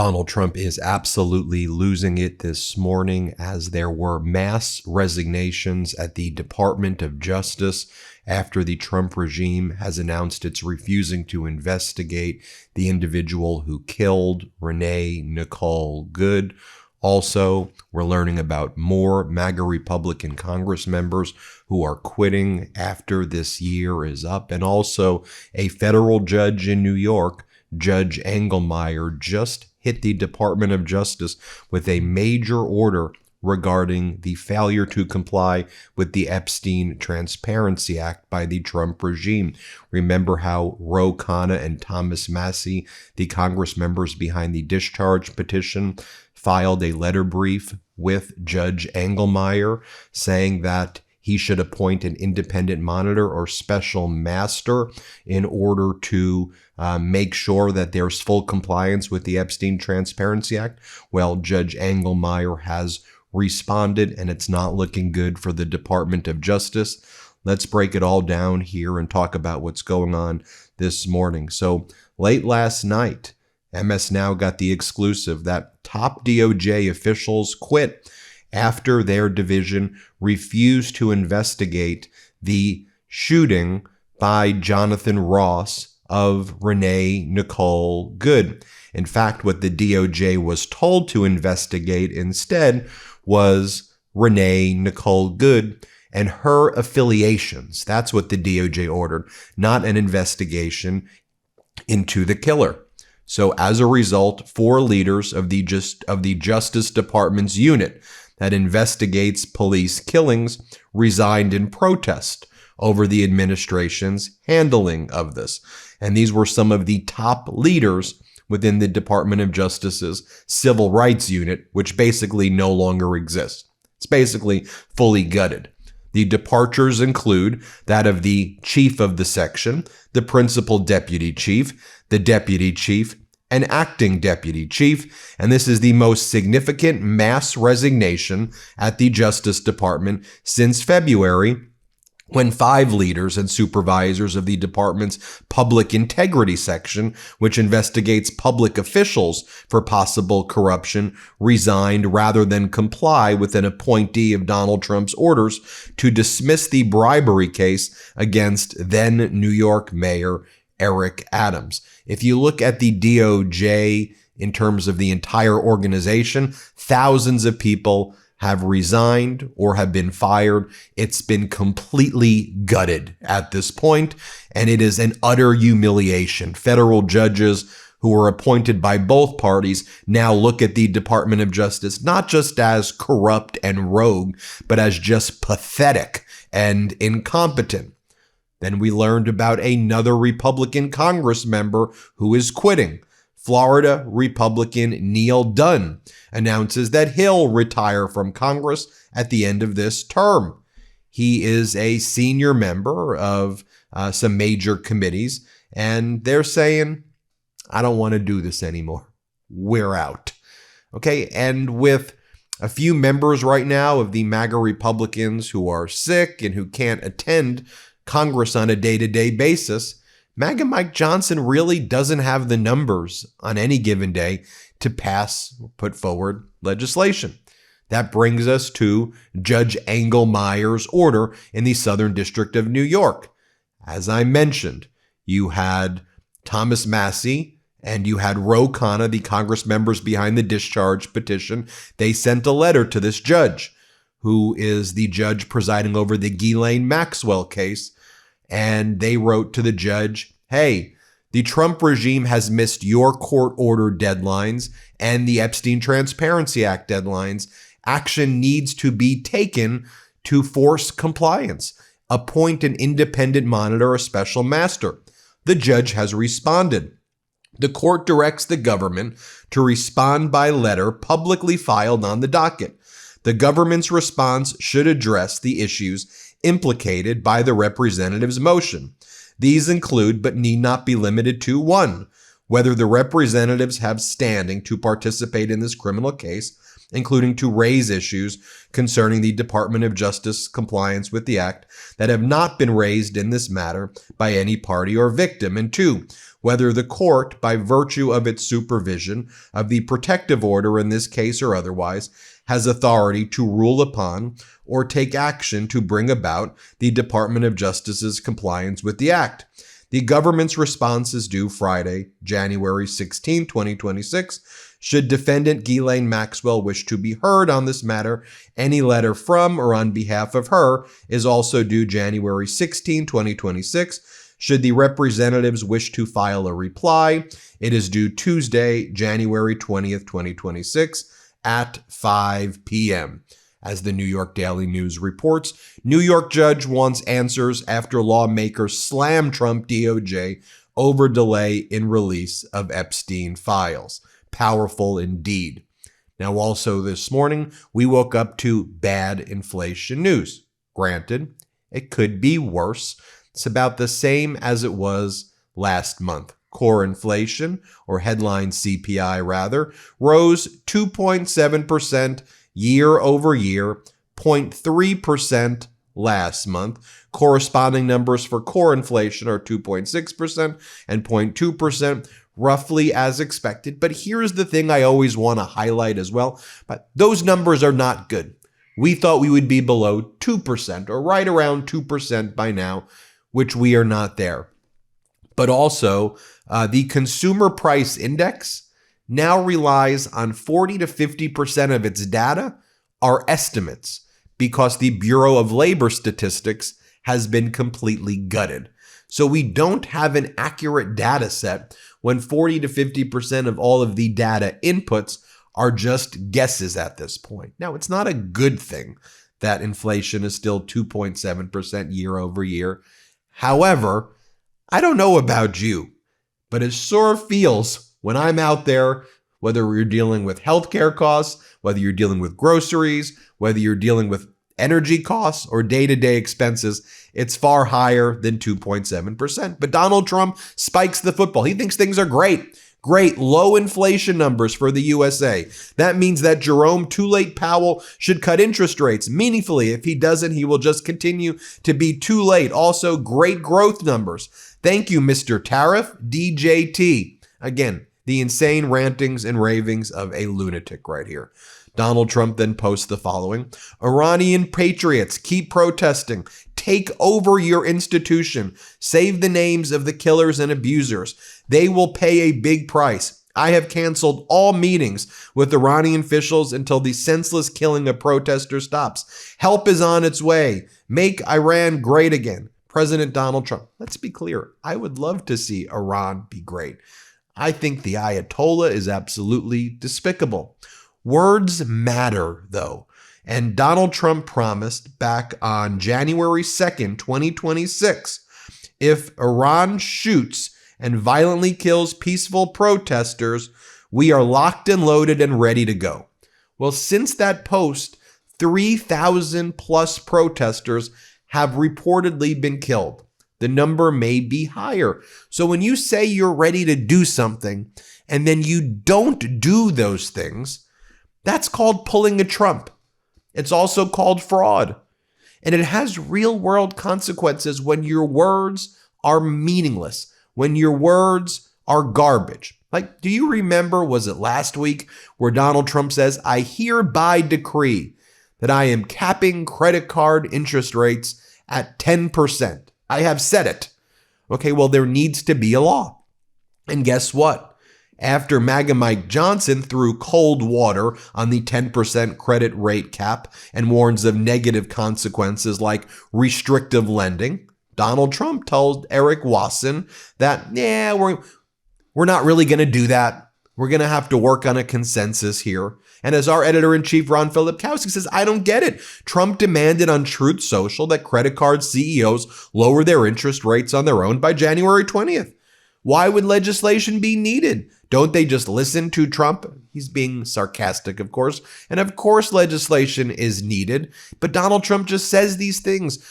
Donald Trump is absolutely losing it this morning as there were mass resignations at the Department of Justice after the Trump regime has announced it's refusing to investigate the individual who killed Renee Nicole Good. Also, we're learning about more MAGA Republican Congress members who are quitting after this year is up. And also, a federal judge in New York, Judge Engelmeyer, just hit the Department of Justice with a major order regarding the failure to comply with the Epstein Transparency Act by the Trump regime. Remember how Ro Khanna and Thomas Massie, the Congress members behind the discharge petition, filed a letter brief with Judge Engelmeyer saying that he should appoint an independent monitor or special master in order to make sure that there's full compliance with the Epstein Transparency Act. Well, Judge Engelmeyer has responded, and it's not looking good for the Department of Justice. Let's break it all down here and talk about what's going on this morning. So late last night, MS Now got the exclusive that top DOJ officials quit after their division refused to investigate the shooting by Jonathan Ross of Renee Nicole Good. In fact, what the DOJ was told to investigate instead was Renee Nicole Good and her affiliations. That's what the DOJ ordered, not an investigation into the killer. So as a result, 4 leaders of the Justice Department's unit that investigates police killings resigned in protest over the administration's handling of this. And these were some of the top leaders within the Department of Justice's Civil Rights Unit, which basically no longer exists. It's basically fully gutted. The departures include that of the chief of the section, the principal deputy chief, the deputy chief, an acting deputy chief, and this is the most significant mass resignation at the Justice Department since February, when 5 leaders and supervisors of the department's public integrity section, which investigates public officials for possible corruption, resigned rather than comply with an appointee of Donald Trump's orders to dismiss the bribery case against then New York Mayor Eric Adams. If you look at the DOJ in terms of the entire organization, thousands of people have resigned or have been fired. It's been completely gutted at this point, and it is an utter humiliation. Federal judges who were appointed by both parties now look at the Department of Justice not just as corrupt and rogue, but as just pathetic and incompetent. Then we learned about another Republican Congress member who is quitting. Florida Republican Neil Dunn announces that he'll retire from Congress at the end of this term. He is a senior member of some major committees, and they're saying, I don't want to do this anymore. We're out. Okay, and with a few members right now of the MAGA Republicans who are sick and who can't attend Congress on a day-to-day basis, MAGA Mike Johnson really doesn't have the numbers on any given day to pass or put forward legislation. That brings us to Judge Engelmeyer's order in the Southern District of New York. As I mentioned, you had Thomas Massie and you had Ro Khanna, the Congress members behind the discharge petition. They sent a letter to this judge, who is the judge presiding over the Ghislaine Maxwell case. And they wrote to the judge, hey, the Trump regime has missed your court order deadlines and the Epstein Transparency Act deadlines. Action needs to be taken to force compliance. Appoint an independent monitor, a special master. The judge has responded. The court directs the government to respond by letter publicly filed on the docket. The government's response should address the issues implicated by the representative's motion. These include, but need not be limited to, 1, whether the representatives have standing to participate in this criminal case, including to raise issues concerning the Department of Justice compliance with the act that have not been raised in this matter by any party or victim, and 2, whether the court, by virtue of its supervision of the protective order in this case or otherwise, has authority to rule upon or take action to bring about the Department of Justice's compliance with the act. The government's response is due Friday, January 16, 2026. Should defendant Ghislaine Maxwell wish to be heard on this matter, any letter from or on behalf of her is also due January 16, 2026. Should the representatives wish to file a reply, it is due Tuesday, January 20th, 2026 at 5 p.m. As the New York Daily News reports, New York judge wants answers after lawmakers slam Trump DOJ over delay in release of Epstein files. Powerful indeed. Now, also this morning, we woke up to bad inflation news. Granted, it could be worse. It's about the same as it was last month. Core inflation, or headline CPI rather, rose 2.7% year over year, 0.3% last month. Corresponding numbers for core inflation are 2.6% and 0.2%, roughly as expected. But here's the thing I always want to highlight as well. But those numbers are not good. We thought we would be below 2% or right around 2% by now, which we are not there. But also, the Consumer Price Index now relies on 40 to 50% of its data are estimates because the Bureau of Labor Statistics has been completely gutted. So we don't have an accurate data set when 40 to 50% of all of the data inputs are just guesses at this point. Now, it's not a good thing that inflation is still 2.7% year over year. However, I don't know about you, but it sure feels when I'm out there, whether you're dealing with healthcare costs, whether you're dealing with groceries, whether you're dealing with energy costs or day-to-day expenses, it's far higher than 2.7%. But Donald Trump spikes the football. He thinks things are great. Great low inflation numbers for the USA. That means that Jerome Too Late Powell should cut interest rates meaningfully. If he doesn't, he will just continue to be too late. Also, great growth numbers. Thank you, Mr. Tariff, DJT. Again, the insane rantings and ravings of a lunatic right here. Donald Trump then posts the following: Iranian patriots, keep protesting. Take over your institution. Save the names of the killers and abusers. They will pay a big price. I have canceled all meetings with Iranian officials until the senseless killing of protesters stops. Help is on its way. Make Iran great again. President Donald Trump. Let's be clear. I would love to see Iran be great. I think the Ayatollah is absolutely despicable. Words matter, though. And Donald Trump promised back on January 2nd, 2026, if Iran shoots and violently kills peaceful protesters, we are locked and loaded and ready to go. Well, since that post, 3,000 plus protesters have reportedly been killed. The number may be higher. So when you say you're ready to do something and then you don't do those things, that's called pulling a Trump. It's also called fraud. And it has real world consequences when your words are meaningless, when your words are garbage. Like, do you remember, was it last week, where Donald Trump says, I hereby decree that I am capping credit card interest rates at 10%. I have said it. Okay, well, there needs to be a law. And guess what? After MAGA Mike Johnson threw cold water on the 10% credit rate cap and warns of negative consequences like restrictive lending, Donald Trump told Eric Wasson that, we're not really going to do that. We're going to have to work on a consensus here. And as our editor-in-chief, Ron Filipkowski, says, I don't get it. Trump demanded on Truth Social that credit card CEOs lower their interest rates on their own by January 20th. Why would legislation be needed? Don't they just listen to Trump? He's being sarcastic, of course. And of course, legislation is needed. But Donald Trump just says these things.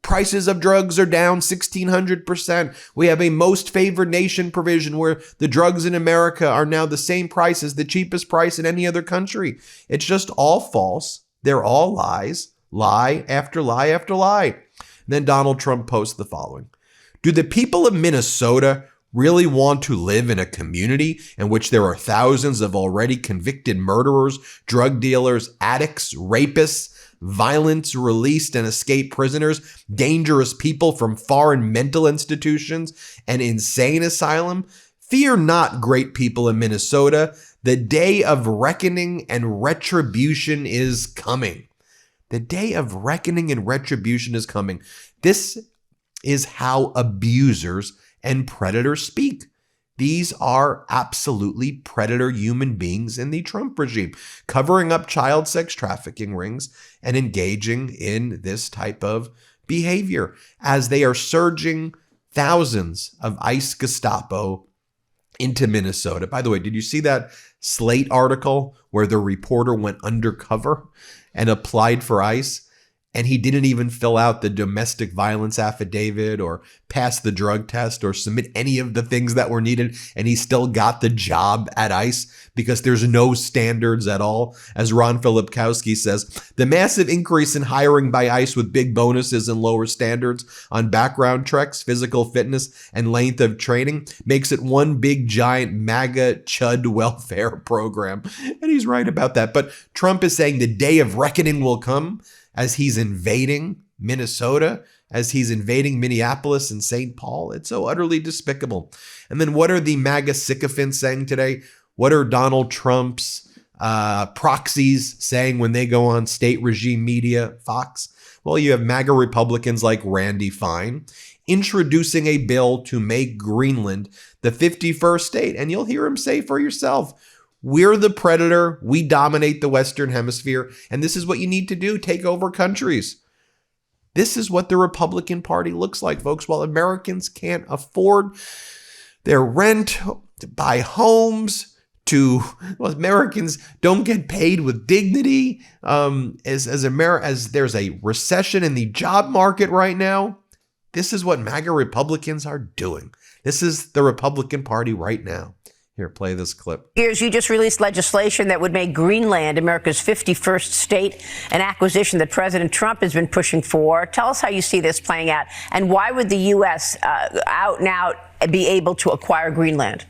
Prices of drugs are down 1,600%. We have a most favored nation provision where the drugs in America are now the same price as the cheapest price in any other country. It's just all false. They're all lies. Lie after lie after lie. And then Donald Trump posts the following. Do the people of Minnesota Really want to live in a community in which there are thousands of already convicted murderers, drug dealers, addicts, rapists, violence released and escaped prisoners, dangerous people from foreign mental institutions, and insane asylum? Fear not, great people in Minnesota. The day of reckoning and retribution is coming. The day of reckoning and retribution is coming. This is how abusers and predators speak. These are absolutely predator human beings in the Trump regime, covering up child sex trafficking rings and engaging in this type of behavior as they are surging thousands of ICE Gestapo into Minnesota. By the way, did you see that Slate article where the reporter went undercover and applied for ICE? And he didn't even fill out the domestic violence affidavit or pass the drug test or submit any of the things that were needed. And he still got the job at ICE because there's no standards at all. As Ron Filipkowski says, the massive increase in hiring by ICE with big bonuses and lower standards on background checks, physical fitness, and length of training makes it one big giant MAGA chud welfare program. And he's right about that. But Trump is saying the day of reckoning will come as he's invading Minnesota, as he's invading Minneapolis and St. Paul. It's so utterly despicable. And then what are the MAGA sycophants saying today? What are Donald Trump's proxies saying when they go on state regime media, Fox? Well, you have MAGA Republicans like Randy Fine introducing a bill to make Greenland the 51st state. And you'll hear him say for yourself, we're the predator. We dominate the Western Hemisphere. And this is what you need to do. Take over countries. This is what the Republican Party looks like, folks. While Americans can't afford their rent, to buy homes, Americans don't get paid with dignity. As there's a recession in the job market right now, this is what MAGA Republicans are doing. This is the Republican Party right now. Here, play this clip. You just released legislation that would make Greenland America's 51st state, an acquisition that President Trump has been pushing for. Tell us how you see this playing out, and why would the U.S. out and out be able to acquire Greenland?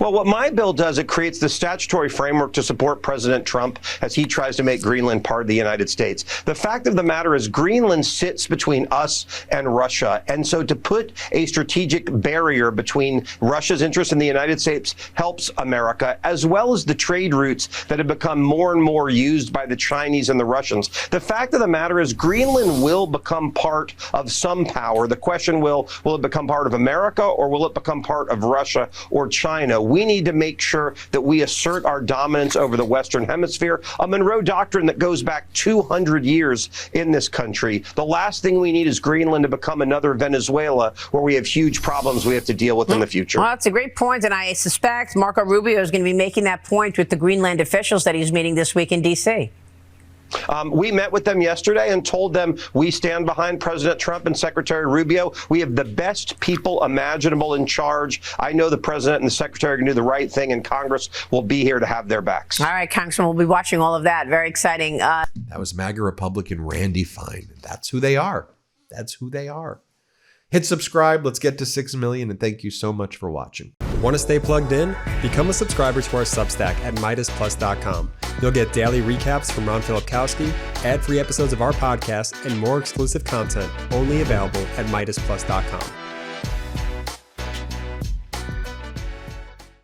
Well, what my bill does, it creates the statutory framework to support President Trump as he tries to make Greenland part of the United States. The fact of the matter is Greenland sits between us and Russia. And so to put a strategic barrier between Russia's interest in the United States helps America, as well as the trade routes that have become more and more used by the Chinese and the Russians. The fact of the matter is Greenland will become part of some power. The question will it become part of America, or will it become part of Russia or China? We need to make sure that we assert our dominance over the Western Hemisphere, a Monroe Doctrine that goes back 200 years in this country. The last thing we need is Greenland to become another Venezuela, where we have huge problems we have to deal with in the future. Well, that's a great point, and I suspect Marco Rubio is going to be making that point with the Greenland officials that he's meeting this week in D.C. We met with them yesterday and told them we stand behind President Trump and Secretary Rubio. We have the best people imaginable in charge. I know the president and the secretary can do the right thing, and Congress will be here to have their backs. All right, Congressman, we'll be watching all of that. Very exciting. That was MAGA Republican Randy Fine. That's who they are. That's who they are. Hit subscribe. Let's get to 6 million, and thank you so much for watching. Want to stay plugged in? Become a subscriber to our Substack at MeidasPlus.com. You'll get daily recaps from Ron Filipkowski, ad-free episodes of our podcast, and more exclusive content only available at MeidasPlus.com.